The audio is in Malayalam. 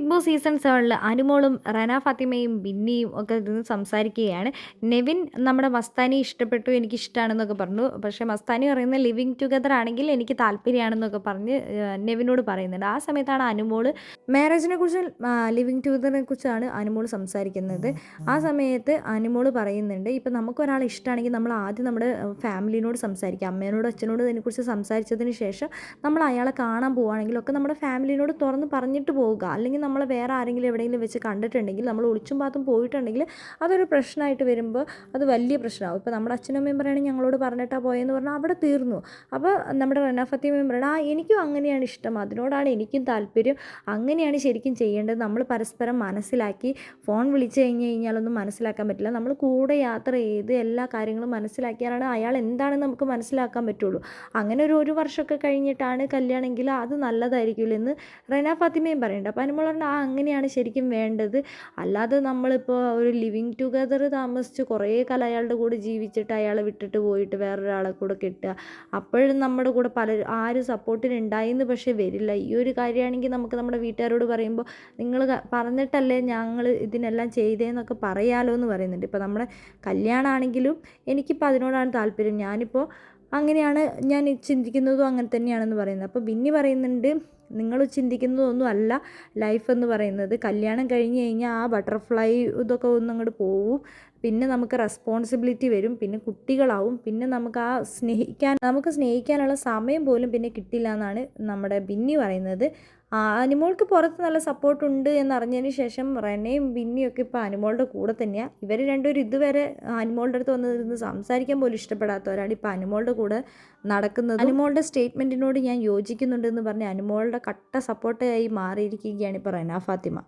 ബിഗ് ബോസ് സീസൺ 7 അനുമോളും റന ഫാത്തിമയും ബിന്നിയും ഒക്കെ ഇരുന്ന് സംസാരിക്കുകയാണ്. നെവിൻ നമ്മുടെ മസ്താനി ഇഷ്ടപ്പെട്ടു, എനിക്കിഷ്ടമാണെന്നൊക്കെ പറഞ്ഞു. പക്ഷേ മസ്താനി പറയുന്നത് ലിവിങ് ടുഗദർ ആണെങ്കിൽ എനിക്ക് താല്പര്യമാണെന്നൊക്കെ പറഞ്ഞ് നെവിനോട് പറയുന്നുണ്ട്. ആ സമയത്താണ് അനുമോള് മാരേജിനെ കുറിച്ച് ലിവിങ് ടുഗദറിനെ കുറിച്ചാണ് അനുമോള് സംസാരിക്കുന്നത്. ആ സമയത്ത് അനുമോള് പറയുന്നുണ്ട്, ഇപ്പം നമുക്കൊരാളെ ഇഷ്ടമാണെങ്കിൽ നമ്മൾ ആദ്യം നമ്മുടെ ഫാമിലിനോട് സംസാരിക്കുക, അമ്മേനോടും അച്ഛനോടും ഇതിനെക്കുറിച്ച് സംസാരിച്ചതിന് ശേഷം നമ്മൾ അയാളെ കാണാൻ പോവുകയാണെങ്കിലൊക്കെ നമ്മുടെ ഫാമിലിനോട് തുറന്ന് പറഞ്ഞിട്ട് പോവുക. അല്ലെങ്കിൽ നമ്മൾ വേറെ ആരെങ്കിലും എവിടെയെങ്കിലും വെച്ച് കണ്ടിട്ടുണ്ടെങ്കിൽ നമ്മൾ ഒളിച്ചും പാത്തും പോയിട്ടുണ്ടെങ്കിൽ അതൊരു പ്രശ്നമായിട്ട് വരുമ്പോൾ അത് വലിയ പ്രശ്നമാവും. ഇപ്പോൾ നമ്മുടെ അച്ഛനും അമ്മയും പറയുകയാണെങ്കിൽ ഞങ്ങളോട് പറഞ്ഞിട്ടാണ് പോയെന്ന് പറഞ്ഞാൽ അവിടെ തീർന്നു. അപ്പോൾ നമ്മുടെ റന ഫാത്തിമയും പറയണം, എനിക്കും അങ്ങനെയാണ് ഇഷ്ടം, അതിനോടാണ് എനിക്കും താല്പര്യം, അങ്ങനെയാണ് ശരിക്കും ചെയ്യേണ്ടത്. നമ്മൾ പരസ്പരം മനസ്സിലാക്കി, ഫോൺ വിളിച്ച് കഴിഞ്ഞാലൊന്നും മനസ്സിലാക്കാൻ പറ്റില്ല, നമ്മൾ കൂടെ യാത്ര ചെയ്ത് എല്ലാ കാര്യങ്ങളും മനസ്സിലാക്കിയാലാണ് അയാൾ എന്താണെന്ന് നമുക്ക് മനസ്സിലാക്കാൻ പറ്റുള്ളൂ. അങ്ങനെ ഒരു വർഷമൊക്കെ കഴിഞ്ഞിട്ടാണ് കല്യാണമെങ്കിൽ അത് നല്ലതായിരിക്കില്ല എന്ന് റന ഫാത്തിമയും പറയുന്നുണ്ട്. അപ്പോൾ അനുമോൾ പറഞ്ഞു, അങ്ങനെയാണ് ശരിക്കും വേണ്ടത്, അല്ലാതെ നമ്മളിപ്പോൾ ഒരു ലിവിങ് ടുഗദർ താമസിച്ച് കുറേ കാലം അയാളുടെ കൂടെ ജീവിച്ചിട്ട് അയാളെ വിട്ടിട്ട് പോയിട്ട് വേറൊരാളെ കൂടെ കെട്ടുക, അപ്പോഴും നമ്മുടെ കൂടെ ആരും സപ്പോർട്ടിന് ഉണ്ടായിന്ന് പക്ഷേ വരില്ല. ഈ ഒരു കാര്യമാണെങ്കിൽ നമുക്ക് നമ്മുടെ വീട്ടുകാരോട് പറയുമ്പോൾ നിങ്ങൾ പറഞ്ഞിട്ടല്ലേ ഞങ്ങൾ ഇതിനെല്ലാം ചെയ്തതെന്നൊക്കെ പറയാലോ എന്ന് പറയുന്നുണ്ട്. ഇപ്പോൾ നമ്മുടെ കല്യാണമാണെങ്കിലും എനിക്കിപ്പോൾ അതിനോടാണ് താല്പര്യം, ഞാനിപ്പോൾ അങ്ങനെയാണ് ഞാൻ ചിന്തിക്കുന്നതും അങ്ങനെ തന്നെയാണെന്ന് പറയുന്നത്. അപ്പോൾ ബിന്നി പറയുന്നുണ്ട്, നിങ്ങൾ ചിന്തിക്കുന്നതൊന്നും അല്ല ലൈഫ് എന്ന് പറയുന്നത്, കല്യാണം കഴിഞ്ഞ് കഴിഞ്ഞാൽ ആ ബട്ടർഫ്ലൈ ഇതൊക്കെ ഒന്നും അങ്ങോട്ട് പോവും, പിന്നെ നമുക്ക് റെസ്പോൺസിബിലിറ്റി വരും, പിന്നെ കുട്ടികളാവും, പിന്നെ നമുക്ക് സ്നേഹിക്കാനുള്ള സമയം പോലും പിന്നെ കിട്ടില്ല എന്നാണ് നമ്മുടെ ബിന്നി പറയുന്നത്. അനുമോൾക്ക് പുറത്ത് നല്ല സപ്പോർട്ടുണ്ട് എന്നറിഞ്ഞതിന് ശേഷം റെനയും ബിന്നിയും ഒക്കെ ഇപ്പോൾ അനുമോളുടെ കൂടെ തന്നെയാണ്. ഇവർ രണ്ടുപേരും ഇതുവരെ അനുമോളുടെ അടുത്ത് വന്നിരുന്ന് സംസാരിക്കാൻ പോലും ഇഷ്ടപ്പെടാത്തവരാണ് ഇപ്പോൾ അനുമോളുടെ കൂടെ നടക്കുന്നത്. അനുമോളുടെ സ്റ്റേറ്റ്മെൻറ്റിനോട് ഞാൻ യോജിക്കുന്നുണ്ടെന്ന് പറഞ്ഞ് അനുമോളുടെ കട്ട സപ്പോർട്ടായി മാറിയിരിക്കുകയാണ് ഇപ്പോൾ റന ഫാത്തിമ.